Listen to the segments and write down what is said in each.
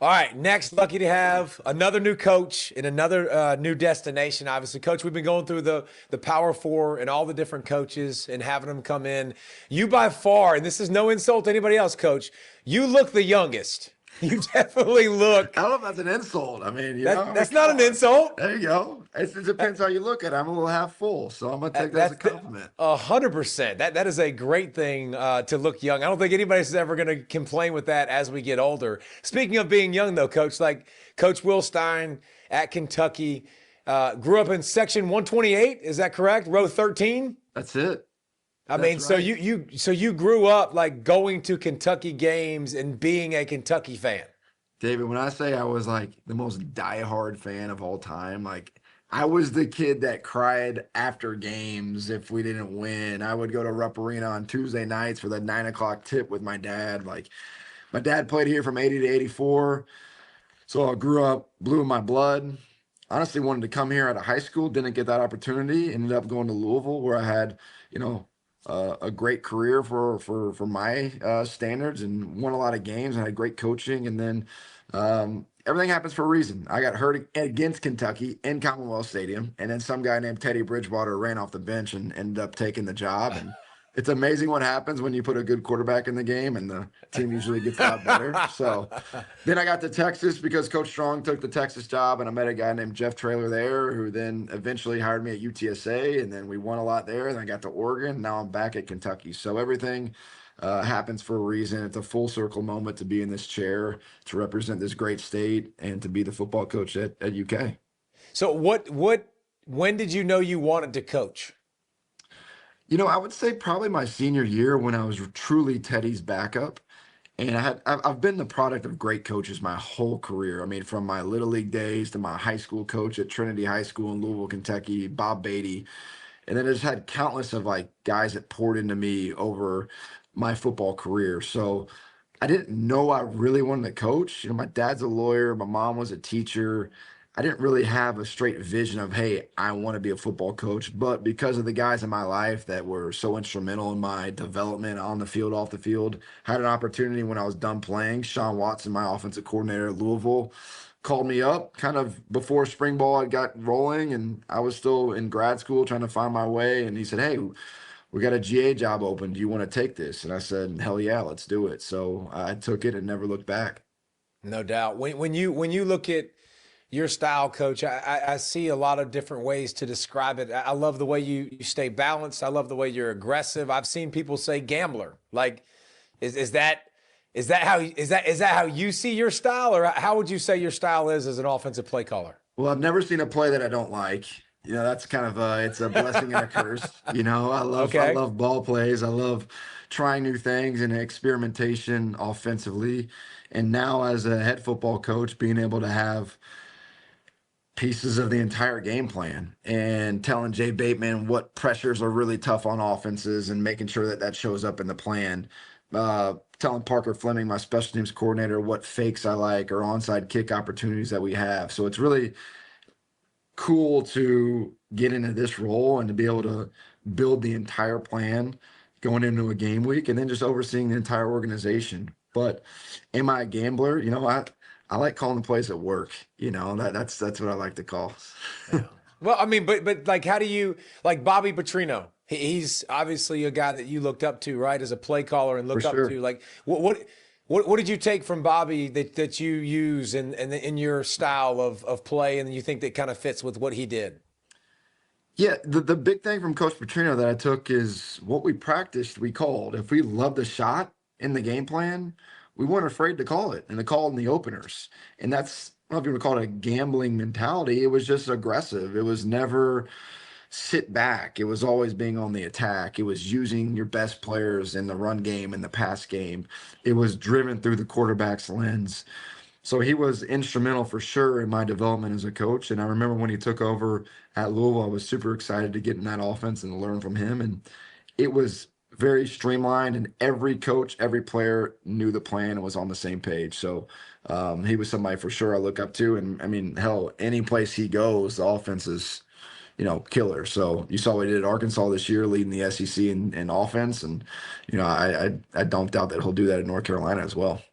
All right, next, lucky to have another new coach in another new destination. Obviously, Coach, we've been going through the Power Four and all the different coaches and having them come in. You by far, and this is no insult to anybody else, Coach, you look the youngest. You definitely look. I don't know if that's an insult. I mean, That's not come an on. insult. There you go. It depends how you look at it. I'm a little half full, so I'm gonna take that as a That's compliment. 100%. That is a great thing to look young. I don't think anybody's ever going to complain with that as we get older. Speaking of being young, though, Coach, like Coach Will Stein at Kentucky, grew up in Section 128. Is that correct? Row 13. That's it. I That's mean, so right. you grew up like going to Kentucky games and being a Kentucky fan. David, when I say I was like the most diehard fan of all time, like I was the kid that cried after games if we didn't win. I would go to Rupp Arena on Tuesday nights for the 9 o'clock tip with my dad. Like my dad played here from 80 to 84. So I grew up blue in my blood. Honestly, wanted to come here out of high school, didn't get that opportunity. Ended up going to Louisville, where I had, a great career for my standards, and won a lot of games. And had great coaching, and then everything happens for a reason. I got hurt against Kentucky in Commonwealth Stadium, and then some guy named Teddy Bridgewater ran off the bench and ended up taking the job. And it's amazing what happens when you put a good quarterback in the game, and the team usually gets a lot better. So then I got to Texas because Coach Strong took the Texas job, and I met a guy named Jeff Traylor there, who then eventually hired me at UTSA, and then we won a lot there. And I got to Oregon. Now I'm back at Kentucky. So everything happens for a reason. It's a full circle moment to be in this chair, to represent this great state, and to be the football coach at UK. So when did you know you wanted to coach? I would say probably my senior year, when I was truly Teddy's backup. And I've been the product of great coaches my whole career. I mean, from my little league days to my high school coach at Trinity High School in Louisville, Kentucky, Bob Beatty. And then I just had countless of like guys that poured into me over my football career. So I didn't know I really wanted to coach. My dad's a lawyer, my mom was a teacher. I didn't really have a straight vision of, hey, I want to be a football coach. But because of the guys in my life that were so instrumental in my development on the field, off the field, had an opportunity when I was done playing. Sean Watson, my offensive coordinator at Louisville, called me up kind of before spring ball had got rolling, and I was still in grad school trying to find my way. And he said, hey, we got a GA job open. Do you want to take this? And I said, hell yeah, let's do it. So I took it and never looked back. No doubt. When you look at your style, Coach, I see a lot of different ways to describe it. I love the way you stay balanced. I love the way you're aggressive. I've seen people say gambler. Like, is that how you see your style, or how would you say your style is as an offensive play caller? Well, I've never seen a play that I don't like. That's kind of it's a blessing and a curse. I Okay. love ball plays. I love trying new things and experimentation offensively. And now as a head football coach, being able to have pieces of the entire game plan and telling Jay Bateman what pressures are really tough on offenses and making sure that that shows up in the plan. Telling Parker Fleming, my special teams coordinator, what fakes I like or onside kick opportunities that we have. So it's really cool to get into this role and to be able to build the entire plan going into a game week, and then just overseeing the entire organization. But am I a gambler? I like calling the plays at work. That's what I like to call. Yeah. Well, I mean, but like, how do you like Bobby Petrino? He's obviously a guy that you looked up to, right, as a play caller and For look up sure. to. Like, what did you take from Bobby that you use in your style of play, and you think that kind of fits with what he did? Yeah, the big thing from Coach Petrino that I took is what we practiced, we called. If we loved a shot in the game plan, we weren't afraid to call it and to call it in the openers. And that's, I don't know if you would call it a gambling mentality. It was just aggressive. It was never sit back. It was always being on the attack. It was using your best players in the run game and the pass game. It was driven through the quarterback's lens. So he was instrumental for sure in my development as a coach. And I remember when he took over at Louisville, I was super excited to get in that offense and learn from him. And it was very streamlined, and every coach, every player knew the plan and was on the same page. So he was somebody for sure I look up to. And I mean, hell, any place he goes, the offense is, killer. So you saw what he did at Arkansas this year, leading the SEC in offense. And, I don't doubt that he'll do that in North Carolina as well.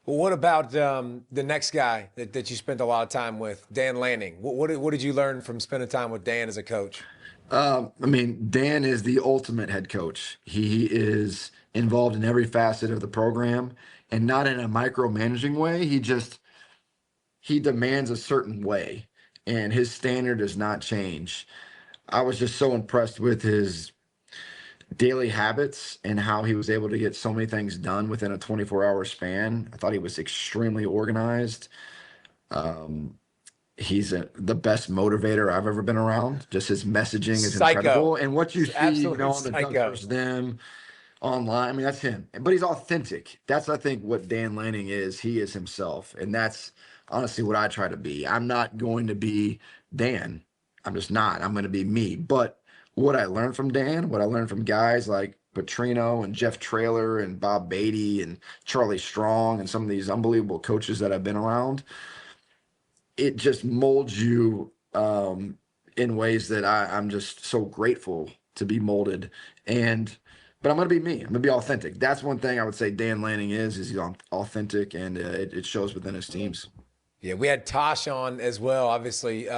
Well, what about the next guy that you spent a lot of time with, Dan Lanning? What did you learn from spending time with Dan as a coach? I mean, Dan is the ultimate head coach. He is involved in every facet of the program, and not in a micromanaging way. He demands a certain way, and his standard does not change. I was just so impressed with his daily habits and how he was able to get so many things done within a 24-hour span. I thought he was extremely organized. Um, the best motivator I've ever been around. Just his messaging is Psycho. incredible. And what you He's see, absolutely on the Ducks psycho. versus them online, I mean, that's him. But he's authentic. That's, I think, what Dan Lanning is. He is himself. And that's honestly what I try to be. I'm not going to be Dan. I'm just not. I'm going to be me. But what I learned from Dan, what I learned from guys like Petrino and Jeff Traylor and Bob Beatty and Charlie Strong and some of these unbelievable coaches that I've been around, it just molds you in ways that I'm just so grateful to be molded. But I'm going to be me. I'm going to be authentic. That's one thing I would say Dan Lanning is he's authentic, and it shows within his teams. Yeah, we had Tosh on as well, obviously.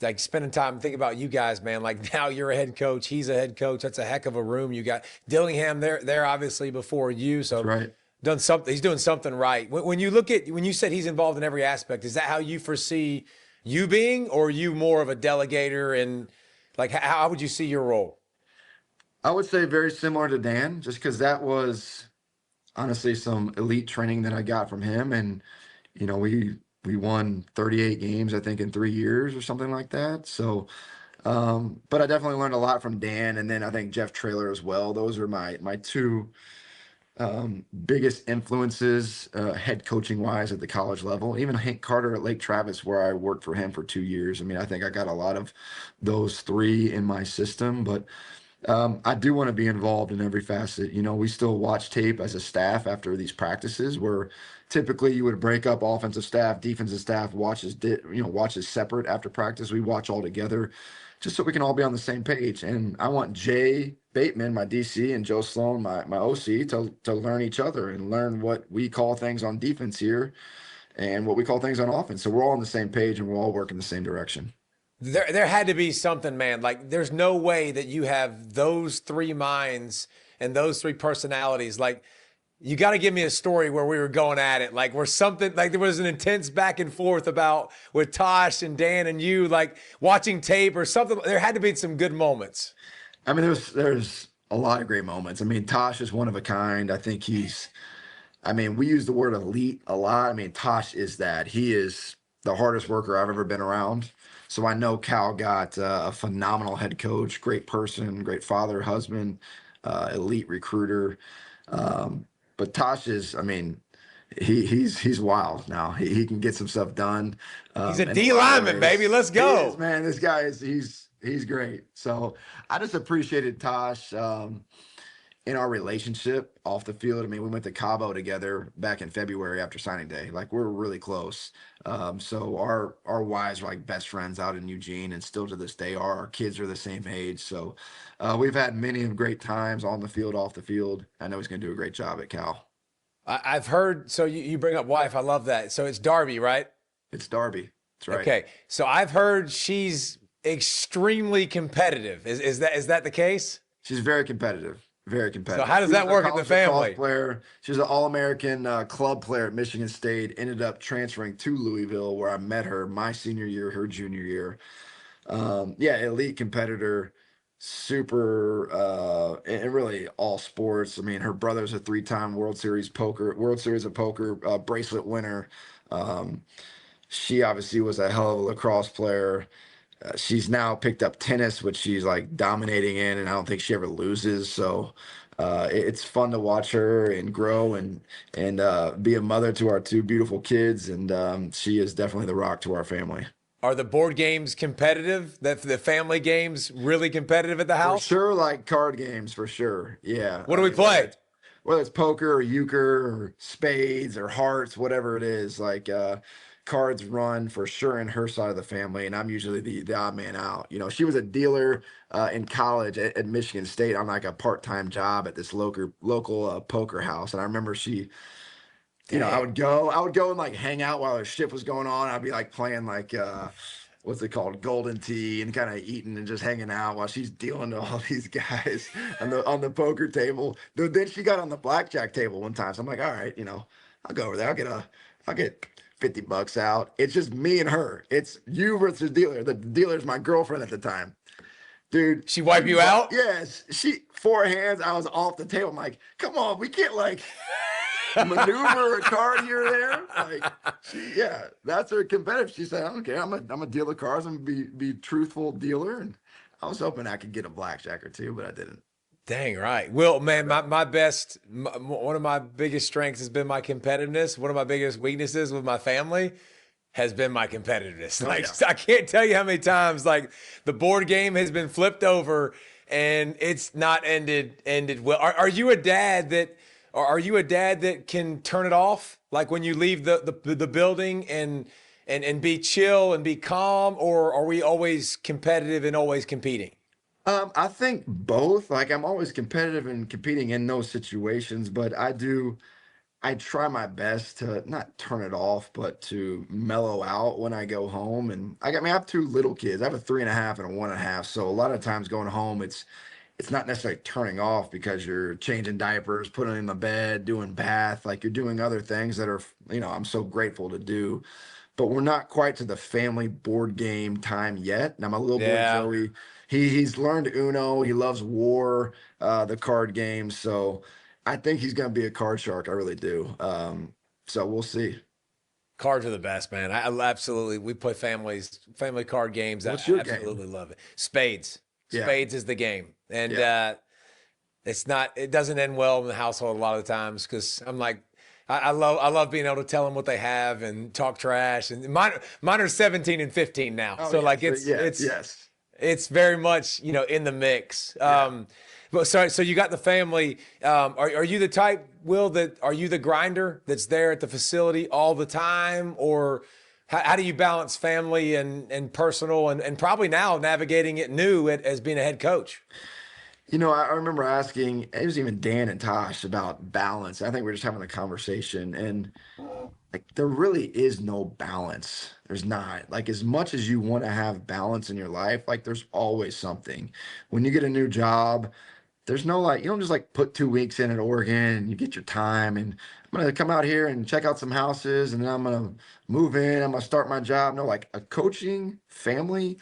Like spending time thinking about you guys, man. Like now you're a head coach, he's a head coach. That's a heck of a room you got. Dillingham there obviously before you, That's so right. done something. He's doing something right. When you said he's involved in every aspect, is that how you foresee you being, or are you more of a delegator? And like, how would you see your role? I would say very similar to Dan, just because that was honestly some elite training that I got from him. And, we won 38 games, I think, in 3 years or something like that. So, but I definitely learned a lot from Dan, and then I think Jeff Traylor as well. Those are my two biggest influences, head coaching wise at the college level. Even Hank Carter at Lake Travis, where I worked for him for 2 years. I mean, I think I got a lot of those three in my system, but I do want to be involved in every facet. We still watch tape as a staff after these practices, where typically you would break up offensive staff, defensive staff watches separate after practice. We watch all together, just so we can all be on the same page. And I want Jay Bateman, my DC, and Joe Sloan, my OC, to learn each other and learn what we call things on defense here and what we call things on offense. So we're all on the same page and we're all working the same direction. There had to be something, man. Like, there's no way that you have those three minds and those three personalities. Like, you got to give me a story where we were going at it, like where something, like there was an intense back and forth about with Tosh and Dan and you, like watching tape or something. There had to be some good moments. I mean, there's a lot of great moments. I mean, Tosh is one of a kind. I mean, we use the word elite a lot. I mean, Tosh is that. He is the hardest worker I've ever been around. So I know Cal got a phenomenal head coach, great person, great father, husband, elite recruiter. But Tosh is, I mean, he's wild now. He can get some stuff done. He's a In D lot of lineman, ways. baby. Let's He is, go. man. This guy is he's great. So I just appreciated Tosh in our relationship off the field. I mean, we went to Cabo together back in February after signing day. Like, we're really close. So our wives are like best friends out in Eugene, and still to this day are. Our kids are the same age. So we've had many great times on the field, off the field. I know he's going to do a great job at Cal. I've heard, so you bring up wife. I love that. So it's Darby, right? It's Darby. That's right. Okay. So I've heard she's extremely competitive. Is that the case? She's very competitive. Very So competitive. how does She that was a work in the college lacrosse family? player. She was an All-American club player at Michigan State. Ended up transferring to Louisville, where I met her my senior year, her junior year. Yeah, elite competitor, super, and really all sports. I mean, her brother's a three-time World Series of Poker bracelet winner. Um, she obviously was a hell of a lacrosse player. She's now picked up tennis, which she's like dominating in, and I don't think she ever loses. So it's fun to watch her and grow and be a mother to our two beautiful kids. And she is definitely the rock to our family. Are the board games competitive? The family games really competitive at the For house? sure, like card games, for sure. Yeah. What I do we mean, whether play? it's, whether it's poker or euchre or spades or hearts, whatever it is, like cards run for sure in her side of the family, and I'm usually the odd man out. She was a dealer in college at Michigan State on like a part-time job at this local poker house, and I remember I Dang. would go and like hang out while the shift was going on. I'd be like playing like what's it called, golden tea, and kind of eating and just hanging out while she's dealing to all these guys on the poker table. Then she got on the blackjack table one time, so I'm like, all right, I'll go over there. I'll get $50 out. It's just me and her. It's you versus the dealer. The dealer's my girlfriend at the time. Dude, She wipe you out? yes, she four hands. I was off the table. I'm like, come on, we can't like maneuver a card here or there. Like, that's her competitive. She said, I don't care. I'm a dealer cards. I'm gonna be truthful dealer. And I was hoping I could get a blackjack or two, but I didn't. Dang right. Well, man, one of my biggest strengths has been my competitiveness. One of my biggest weaknesses with my family has been my competitiveness. Oh, Like yeah. I can't tell you how many times like the board game has been flipped over and it's not ended well. Are you a dad that can turn it off? Like when you leave the building and be chill and be calm, or are we always competitive and always competing? I think both. Like I'm always competitive and competing in those situations, but I try my best to not turn it off, but to mellow out when I go home. And I have two little kids. I have a 3.5 and a 1.5. So a lot of times going home, it's not necessarily turning off because you're changing diapers, putting them in the bed, doing bath, like you're doing other things that are, I'm so grateful to do. But we're not quite to the family board game time yet. Now my little boy Yeah. Joey, he's learned Uno. He loves War, the card game. So I think he's going to be a card shark. I really do. So we'll see. Cards are the best, man. I absolutely. We play family card games. I What's your game? absolutely love it. Spades. Yeah, Spades is the game, and yeah. it's not. It doesn't end well in the household a lot of the times because I'm like, I love being able to tell them what they have and talk trash. And mine are 17 and 15 now, Oh so yeah. like So it's yeah, it's yes, it's very much in the mix. yeah. But so you got the family. Are you the type, Will, that are you the grinder that's there at the facility all the time, or how do you balance family and personal and probably now navigating it new as being a head coach? I remember asking, it was even Dan and Tosh about balance. I think we are just having a conversation, and like there really is no balance. There's not. Like as much as you want to have balance in your life, like there's always something. When you get a new job, there's no like you don't just like put 2 weeks in at Oregon and you get your time and I'm gonna come out here and check out some houses and then I'm gonna move in, I'm gonna start my job. No, like a coaching family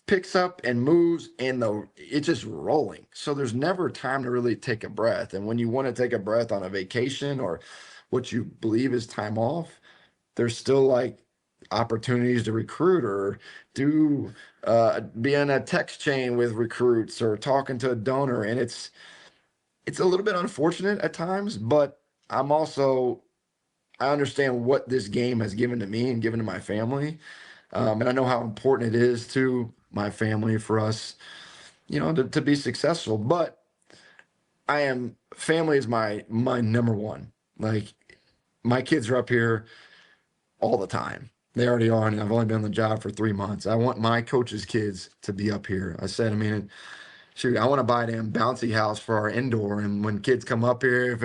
picks up and moves and it's just rolling. So there's never time to really take a breath. And when you want to take a breath on a vacation or what you believe is time off, there's still like opportunities to recruit or do be on a text chain with recruits or talking to a donor. And it's a little bit unfortunate at times, but I'm also I understand what this game has given to me and given to my family. And I know how important it is to my family for us, to be successful. But family is my number one. Like my kids are up here all the time. They already are, and I've only been on the job for 3 months. I want my coaches' kids to be up here. I said, I mean, shoot, I want to buy a damn bouncy house for our indoor. And when kids come up here,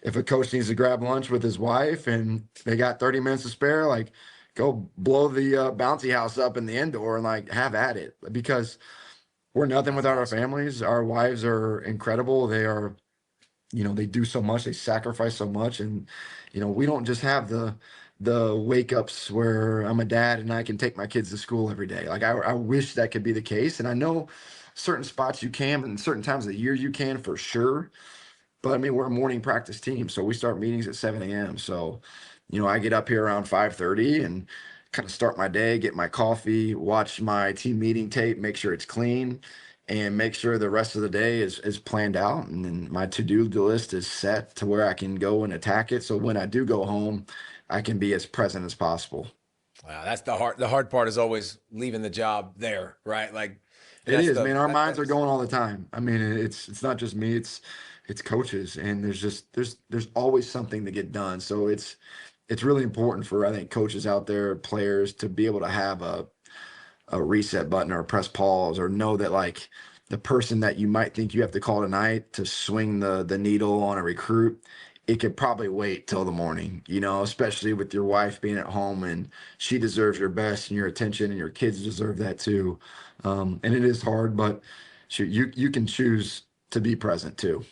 if a coach needs to grab lunch with his wife and they got 30 minutes to spare, like go blow the bouncy house up in the indoor and like have at it because we're nothing That's without our awesome. families. Our wives are incredible. They are, they do so much, they sacrifice so much. And, we don't just have the wake ups where I'm a dad and I can take my kids to school every day. Like I wish that could be the case. And I know certain spots you can and certain times of the year you can for sure. But I mean, we're a morning practice team, so we start meetings at 7 a.m. So, I get up here around 5:30 and kind of start my day, get my coffee, watch my team meeting tape, make sure it's clean, and make sure the rest of the day is planned out. And then my to-do list is set to where I can go and attack it. So when I do go home, I can be as present as possible. Wow, that's the hard. The hard part is always leaving the job there, right? Like, and It that's is, the man. Our that, minds are that's going all the time. I mean, it's not just me, it's coaches and there's always something to get done. So it's really important for I think coaches out there, players to be able to have a reset button or a press pause or know that like the person that you might think you have to call tonight to swing the needle on a recruit it could probably wait till the morning, you know, especially with your wife being at home, and she deserves your best and your attention, and your kids deserve that too. And it is hard, but shoot, you can choose to be present too.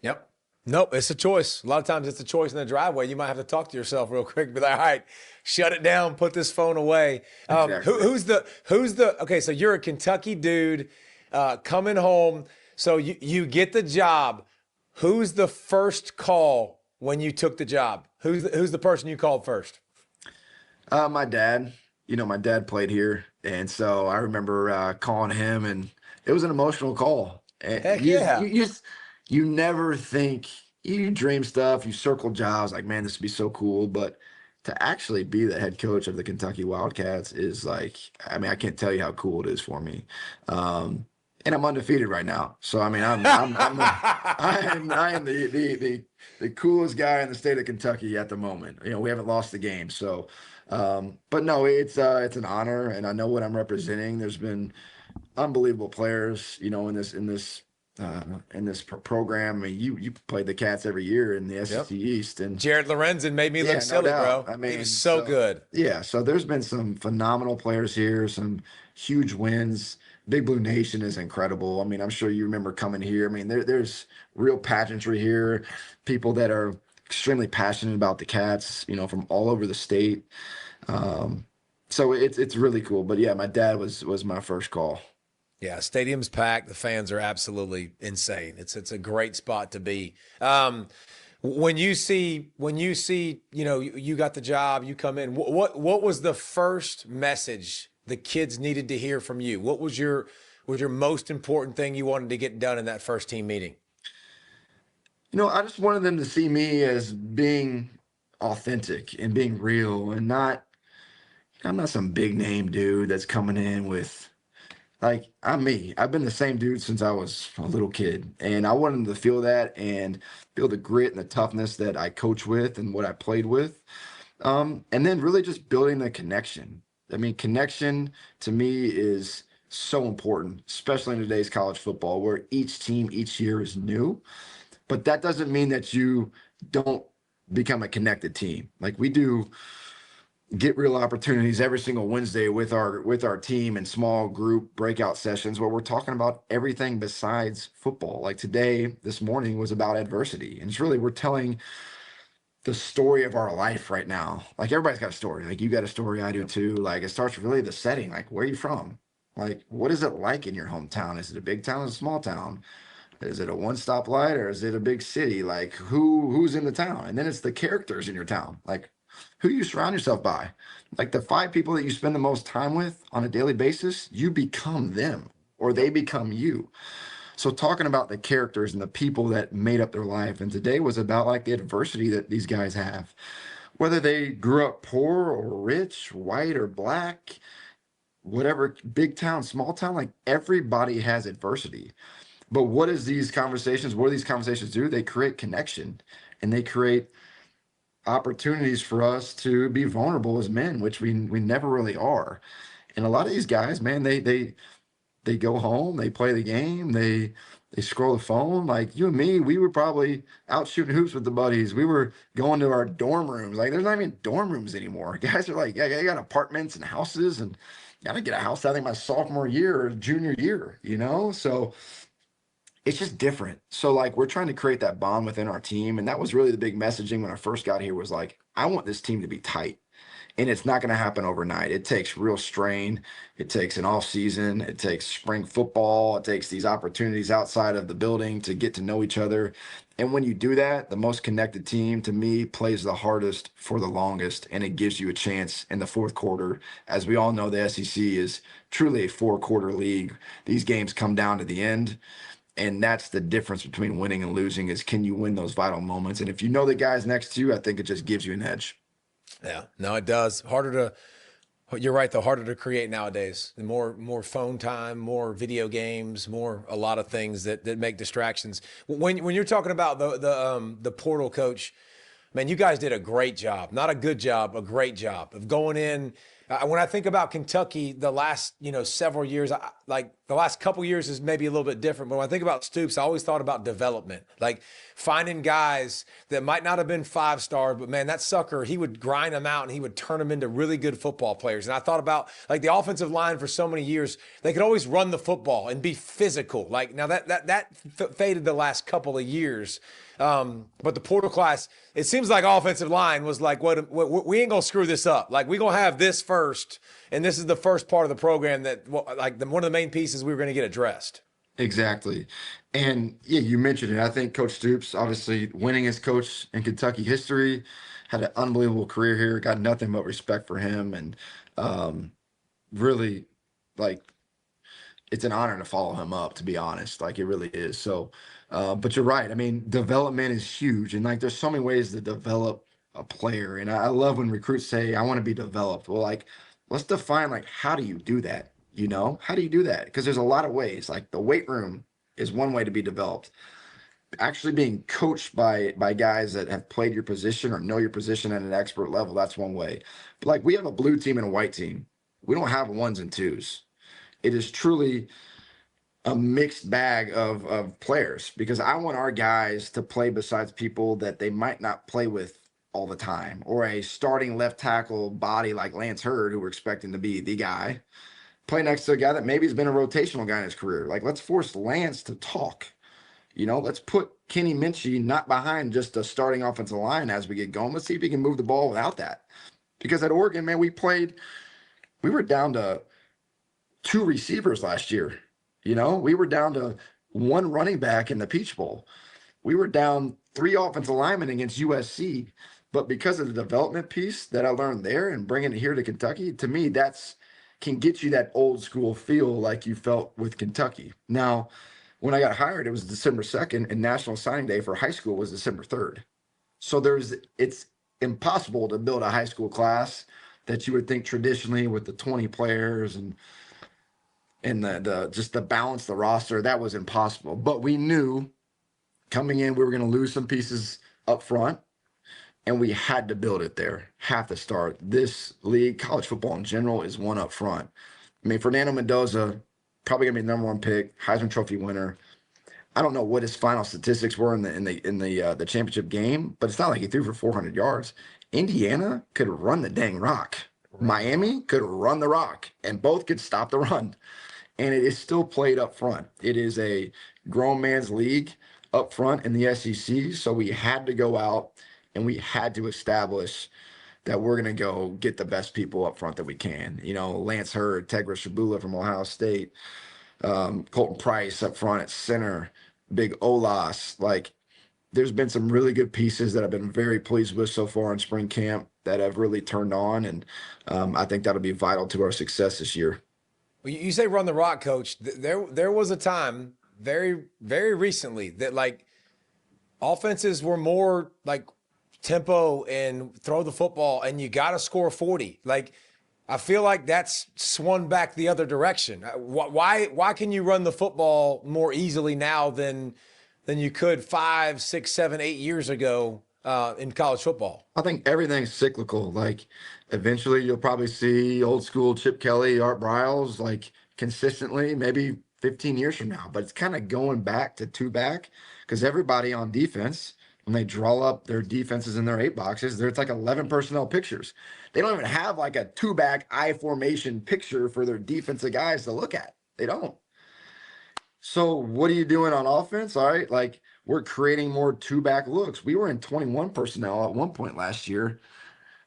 Yep. Nope, it's a choice. A lot of times it's a choice in the driveway. You might have to talk to yourself real quick, be like, all right, shut it down, put this phone away. Exactly. Okay, so you're a Kentucky dude coming home. So you get the job. Who's the first call when you took the job? Who's the person you called first? My dad, you know, my dad played here, and so I remember calling him, and it was an emotional call. And Heck yeah. you never think, you dream stuff, you circle jobs like, man, this would be so cool, but to actually be the head coach of the Kentucky Wildcats is like, I mean, I can't tell you how cool it is for me. And I'm undefeated right now, so I mean, I am the coolest guy in the state of Kentucky at the moment. You know, we haven't lost the game, so. But no, it's an honor, and I know what I'm representing. There's been unbelievable players, you know, in this program. I mean, you played the Cats every year in the SEC East, and Jared Lorenzen made me yeah, look silly, doubt. bro. I mean, He was so good. Yeah, so there's been some phenomenal players here, some huge wins. Big Blue Nation is incredible. I mean, I'm sure you remember coming here. I mean, there's real pageantry here, people that are extremely passionate about the Cats, you know, from all over the state. So it's really cool. But yeah, my dad was my first call. Yeah, stadium's packed. The fans are absolutely insane. It's a great spot to be. When you see, you know, you got the job, you come in. What was the first message the kids needed to hear from you? What was your most important thing you wanted to get done in that first team meeting? You know, I just wanted them to see me as being authentic and being real, and not, I'm not some big name dude that's coming in with, like, I'm me. I've been the same dude since I was a little kid, and I wanted them to feel that and feel the grit and the toughness that I coach with and what I played with. And then really just building the connection. I mean, connection to me is so important, especially in today's college football, where each team each year is new. But that doesn't mean that you don't become a connected team. Like we do get real opportunities every single Wednesday with our team in small group breakout sessions where we're talking about everything besides football. Like today, this morning was about adversity. And it's really, we're telling the story of our life right now. Like everybody's got a story. Like you got a story, I do too. Like it starts with really the setting. Like where are you from? Like what is it like in your hometown? Is it a big town or a small town? Is it a one-stop light or is it a big city? Like who's in the town? And then it's the characters in your town. Like who you surround yourself by. Like the 5 people that you spend the most time with on a daily basis, you become them or they become you. So talking about the characters and the people that made up their life. And today was about like the adversity that these guys have, whether they grew up poor or rich, white or black, whatever, big town, small town, like everybody has adversity. But what do these conversations do? They create connection, and they create opportunities for us to be vulnerable as men, which we never really are. And a lot of these guys, man, they go home, they play the game, they scroll the phone. Like you and me, we were probably out shooting hoops with the buddies. We were going to our dorm rooms. Like there's not even dorm rooms anymore. Guys are like, yeah, I got apartments and houses, and I didn't get a house, I think my sophomore year or junior year, you know? So it's just different. So like we're trying to create that bond within our team. And that was really the big messaging when I first got here was like, I want this team to be tight. And it's not going to happen overnight. It takes real strain. It takes an off season. It takes spring football. It takes these opportunities outside of the building to get to know each other. And when you do that, the most connected team to me plays the hardest for the longest. And it gives you a chance in the fourth quarter. As we all know, the SEC is truly a 4-quarter league. These games come down to the end. And that's the difference between winning and losing is can you win those vital moments? And if you know the guys next to you, I think it just gives you an edge. Yeah, no, it does. You're right, though, harder to create nowadays. The more phone time, more video games, more a lot of things that make distractions. When you're talking about the portal coach, man, you guys did a great job. Not a good job, a great job of going in. When I think about Kentucky, the last several years, like the last couple years is maybe a little bit different. But when I think about Stoops, I always thought about development, like finding guys that might not have been 5-star, but man, that sucker, he would grind them out and he would turn them into really good football players. And I thought about like the offensive line for so many years, they could always run the football and be physical. Like now that faded the last couple of years. But the portal class, it seems like offensive line was like, what we ain't gonna screw this up. Like we gonna have this first, and this is the first part of the program that like one of the main pieces we were gonna get addressed. Exactly. And yeah, you mentioned it. I think Coach Stoops, obviously winningest coach in Kentucky history, had an unbelievable career here. Got nothing but respect for him, and really, like, it's an honor to follow him up, to be honest. Like, it really is. So, but you're right. I mean, development is huge, and like, there's so many ways to develop a player. And I love when recruits say, "I want to be developed." Well, like, let's define like, how do you do that? How do you do that? Because there's a lot of ways. Like the weight room is one way to be developed. Actually being coached by guys that have played your position or know your position at an expert level, that's one way. But like, we have a blue team and a white team. We don't have ones and twos. It is truly a mixed bag of players, because I want our guys to play besides people that they might not play with all the time, or a starting left tackle body like Lance Hurd, who we're expecting to be the guy, play next to a guy that maybe has been a rotational guy in his career. Like, let's force Lance to talk. Let's put Kenny Minchie not behind just a starting offensive line as we get going. Let's see if he can move the ball without that. Because at Oregon, man, we were down to 2 receivers last year. We were down to 1 running back in the Peach Bowl. We were down 3 offensive linemen against USC. But because of the development piece that I learned there and bringing it here to Kentucky, to me, that's can get you that old school feel like you felt with Kentucky. Now, when I got hired, it was December 2nd, and National Signing Day for high school was December 3rd. So it's impossible to build a high school class that you would think traditionally with the 20 players and the just the balance, the roster. That was impossible. But we knew coming in we were going to lose some pieces up front, and we had to build it there. Have to start. This league, college football in general, is one up front. I mean, Fernando Mendoza, probably gonna be the #1 pick, Heisman Trophy winner. I don't know what his final statistics were in the championship game, but it's not like he threw for 400 yards. Indiana could run the dang rock. Right. Miami could run the rock, and both could stop the run. And it is still played up front. It is a grown man's league up front in the SEC, so we had to go out and we had to establish that we're going to go get the best people up front that we can. Lance Hurd, Tegra Shabula from Ohio State, Colton Price up front at center, Big Olas. Like, there's been some really good pieces that I've been very pleased with so far in spring camp that have really turned on, and I think that'll be vital to our success this year. Well, you say run the rock, Coach. There was a time very, very recently that like offenses were more like tempo and throw the football, and you got to score 40. Like, I feel like that's swung back the other direction. Why can you run the football more easily now than you could 5, 6, 7, 8 years ago in college football? I think everything's cyclical. Like, eventually you'll probably see old school Chip Kelly, Art Briles, like, consistently, maybe 15 years from now. But it's kind of going back to 2-back, because everybody on defense, when they draw up their defenses in their 8 boxes, it's like 11 personnel pictures. They don't even have like a 2-back I formation picture for their defensive guys to look at. They don't. So what are you doing on offense? All right, like, we're creating more 2-back looks. We were in 21 personnel at one point last year,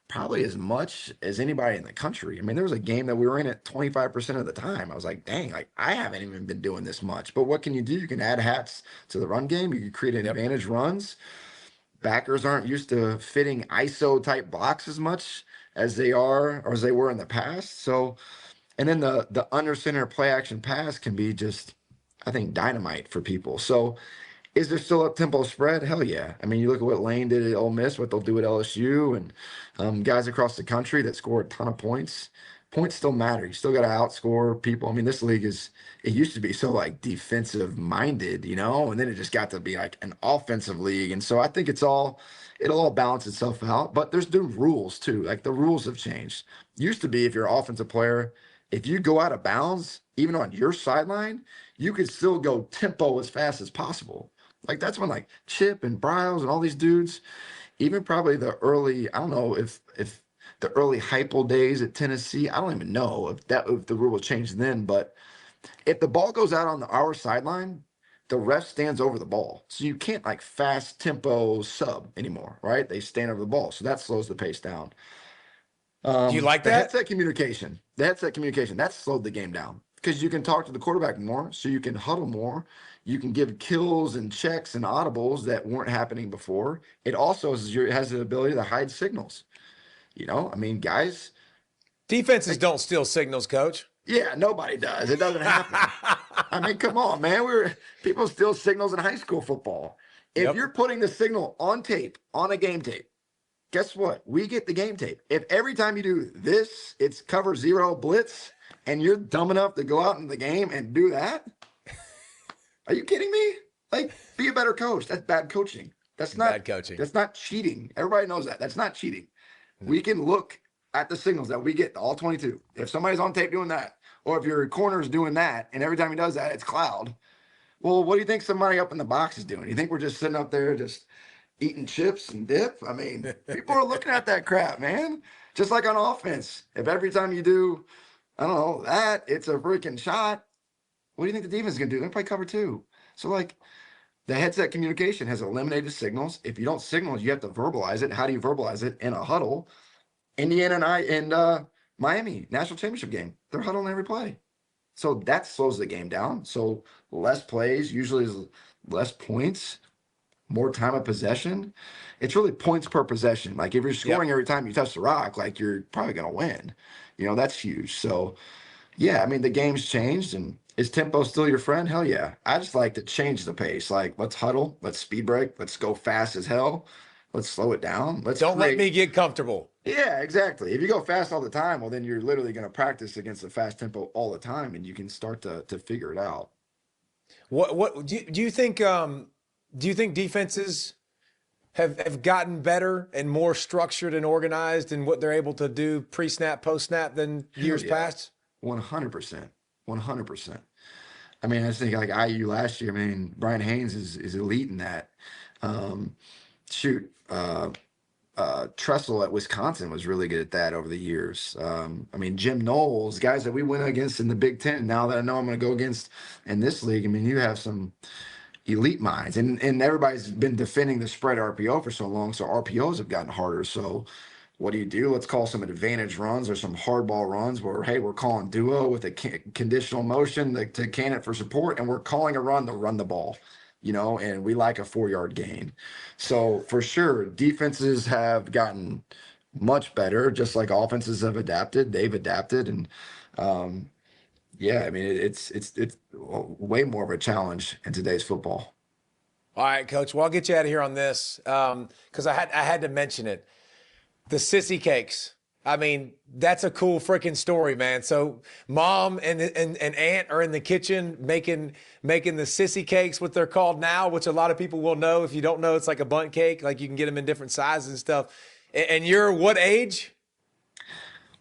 probably as much as anybody in the country. I mean, there was a game that we were in at 25% of the time. I was like, dang, like, I haven't even been doing this much. But what can you do? You can add hats to the run game. You can create advantage runs. Backers aren't used to fitting ISO type blocks as much as they are or as they were in the past. So, and then the under center play action pass can be just, I think, dynamite for people. So, is there still a tempo spread? Hell yeah. I mean, you look at what Lane did at Ole Miss, what they'll do at LSU, and guys across the country that score a ton of points. points still matter. You still got to outscore people. I mean, this league it used to be so like defensive minded, and then it just got to be like an offensive league. And so I think it'll all balance itself out. But there's new rules too. Like the rules have changed. Used to be if you're an offensive player, if you go out of bounds, even on your sideline, you could still go tempo as fast as possible. Like that's when like Chip and Bryles and all these dudes, even probably the early, I don't know if the early Heupel days at Tennessee, I don't even know if the rule was changed then, but if the ball goes out on our sideline, the ref stands over the ball. So you can't like fast tempo sub anymore, right? They stand over the ball. So that slows the pace down. Do you like The that? headset communication, that slowed the game down because you can talk to the quarterback more, so you can huddle more. You can give kills and checks and audibles that weren't happening before. It also has the ability to hide signals. I mean, guys, Defenses like, don't steal signals, coach. yeah, nobody does. It doesn't happen. I mean, come on, man. People steal signals in high school football. If Yep. you're putting the signal on tape, on a game tape, guess what? We get the game tape. If every time you do this, it's cover zero blitz, and you're dumb enough to go out in the game and do that, are you kidding me? Like, be a better coach. That's bad coaching. That's not Bad coaching. That's not cheating. Everybody knows that. That's not cheating. We can look at the signals that we get, all 22. If somebody's on tape doing that, or if your corner's doing that, and every time he does that, it's cloud. Well, what do you think somebody up in the box is doing? You think we're just sitting up there just eating chips and dip? I mean, people are looking at that crap, man. Just like on offense. If every time you do, I don't know, that, it's a freaking shot, what do you think the defense is going to do? They're going to play cover two. So, like, the headset communication has eliminated signals. If you don't signal, you have to verbalize it. How do you verbalize it? In a huddle. Indiana and Miami national championship game, they're huddling every play. So that slows the game down. So less plays usually is less points, more time of possession. It's really points per possession. Like if you're scoring every time you touch the rock, like you're probably going to win. That's huge. So yeah, I mean, the game's changed, and is tempo still your friend? Hell yeah. I just like to change the pace. Like, let's huddle, let's speed break, let's go fast as hell, let's slow it down. Don't let me get comfortable. Yeah, exactly. If you go fast all the time, well, then you're literally going to practice against a fast tempo all the time, and you can start to figure it out. What do you think? Do you think defenses have gotten better and more structured and organized in what they're able to do pre-snap, post-snap than years past? 100%. 100%. I mean, I just think like IU last year, I mean, Brian Haynes is elite in that. Shoot, Tressel at Wisconsin was really good at that over the years. I mean, Jim Knowles, guys that we went against in the Big Ten. Now that I know I'm going to go against in this league, I mean, you have some elite minds, and everybody's been defending the spread RPO for so long, so RPOs have gotten harder. So what do? Let's call some advantage runs or some hardball runs where, hey, we're calling duo with a conditional motion to can it for support, and we're calling a run to run the ball, and we like a 4-yard gain. So for sure, defenses have gotten much better, just like offenses have adapted. They've adapted, and yeah, I mean, it's way more of a challenge in today's football. All right, Coach. Well, I'll get you out of here on this because I had to mention it. The sissy cakes. I mean, that's a cool freaking story, man. So mom and aunt are in the kitchen making the sissy cakes, what they're called now, which a lot of people will know. If you don't know, it's like a bundt cake. Like you can get them in different sizes and stuff. And you're what age?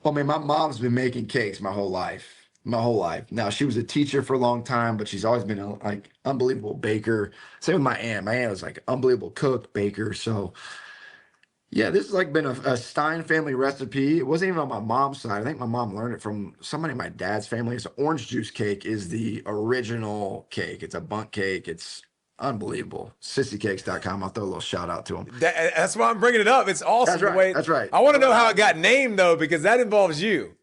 Well, I mean, my mom's been making cakes my whole life. My whole life. Now, she was a teacher for a long time, but she's always been a like unbelievable baker. Same with my aunt. My aunt was like unbelievable cook, baker. So yeah, this has like been a Stein family recipe. It wasn't even on my mom's side. I think my mom learned it from somebody in my dad's family. It's orange juice cake is the original cake. It's a bundt cake. It's unbelievable. Sissycakes.com. I'll throw a little shout out to them. That's why I'm bringing it up. It's awesome. That's right. That's right. I want to know how it got named though, because that involves you.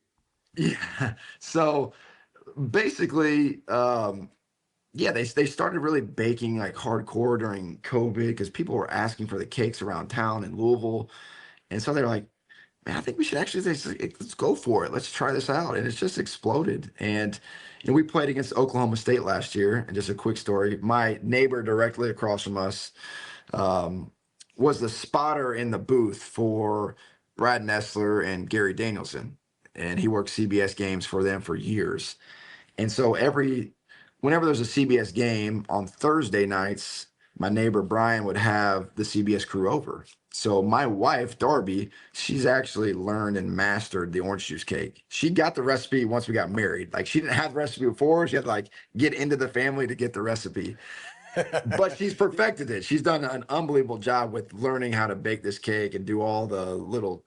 Yeah. So basically, yeah, they started really baking like hardcore during COVID because people were asking for the cakes around town in Louisville. And so they're like, man, I think we should actually let's go for it. Let's try this out. And it's just exploded. And we played against Oklahoma State last year. And just a quick story, my neighbor directly across from us was the spotter in the booth for Brad Nessler and Gary Danielson. and he worked CBS games for them for years. And so whenever there's a CBS game on Thursday nights, my neighbor Brian would have the CBS crew over. So my wife, Darby, she's actually learned and mastered the orange juice cake. She got the recipe once we got married. Like, she didn't have the recipe before. She had to like get into the family to get the recipe. But she's perfected it. She's done an unbelievable job with learning how to bake this cake and do all the little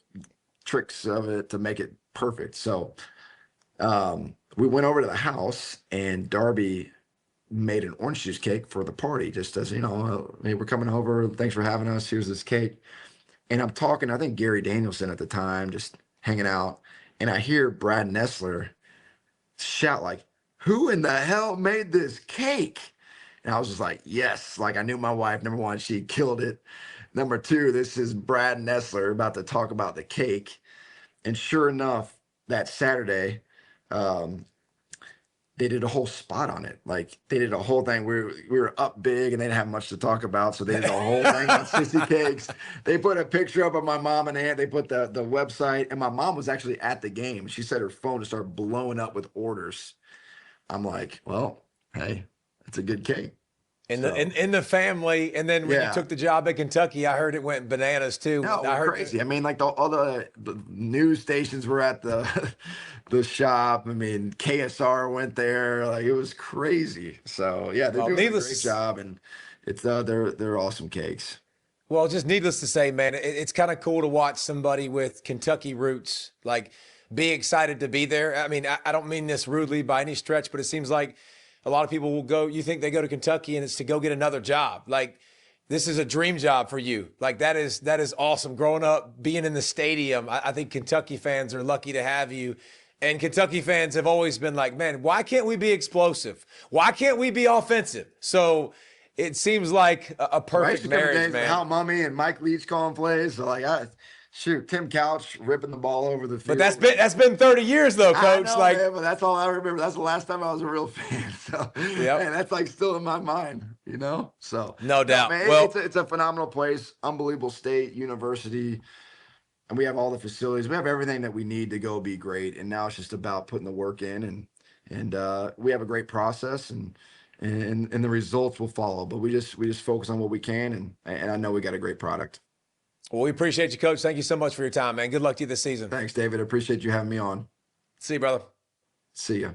tricks of it to make it perfect. So we went over to the house, and Darby made an orange juice cake for the party, just as, hey, we're coming over. Thanks for having us. Here's this cake. And I'm talking, I think Gary Danielson at the time, just hanging out. And I hear Brad Nessler shout like, "Who in the hell made this cake?" And I was just like, yes, like I knew my wife. Number one, she killed it. Number two, this is Brad Nessler about to talk about the cake. And sure enough, that Saturday, they did a whole spot on it. Like, they did a whole thing. We were up big and they didn't have much to talk about. So they did a whole thing on Sissy cakes. They put a picture up of my mom and aunt. They put the website, and my mom was actually at the game. She said her phone just started blowing up with orders. I'm like, well, hey, it's a good cake. In the family, and then when you took the job at Kentucky, I heard it went bananas too. No, I heard crazy. I mean, like all the news stations were at the shop. I mean, KSR went there. Like, it was crazy. So yeah, they're doing a great job, and it's they're awesome cakes. Well, just needless to say, man, it's kind of cool to watch somebody with Kentucky roots like be excited to be there. I mean, I don't mean this rudely by any stretch, but it seems like a lot of people will go, you think they go to Kentucky and it's to go get another job. Like, this is a dream job for you. Like, that is awesome. Growing up, being in the stadium, I think Kentucky fans are lucky to have you. And Kentucky fans have always been like, man, why can't we be explosive? Why can't we be offensive? So it seems like a perfect marriage, man. Hal Mummy and Mike Leach calling plays. So like, shoot, Tim Couch ripping the ball over the field. But that's been 30 years though, Coach. I know, like, man, but that's all I remember. That's the last time I was a real fan. So man, that's like still in my mind, So no doubt. Man, well, it's a phenomenal place, unbelievable state, university, and we have all the facilities. We have everything that we need to go be great. And now it's just about putting the work in, and we have a great process, and the results will follow. But we just focus on what we can, and I know we got a great product. Well, we appreciate you, Coach. Thank you so much for your time, man. Good luck to you this season. Thanks, David. I appreciate you having me on. See you, brother. See ya.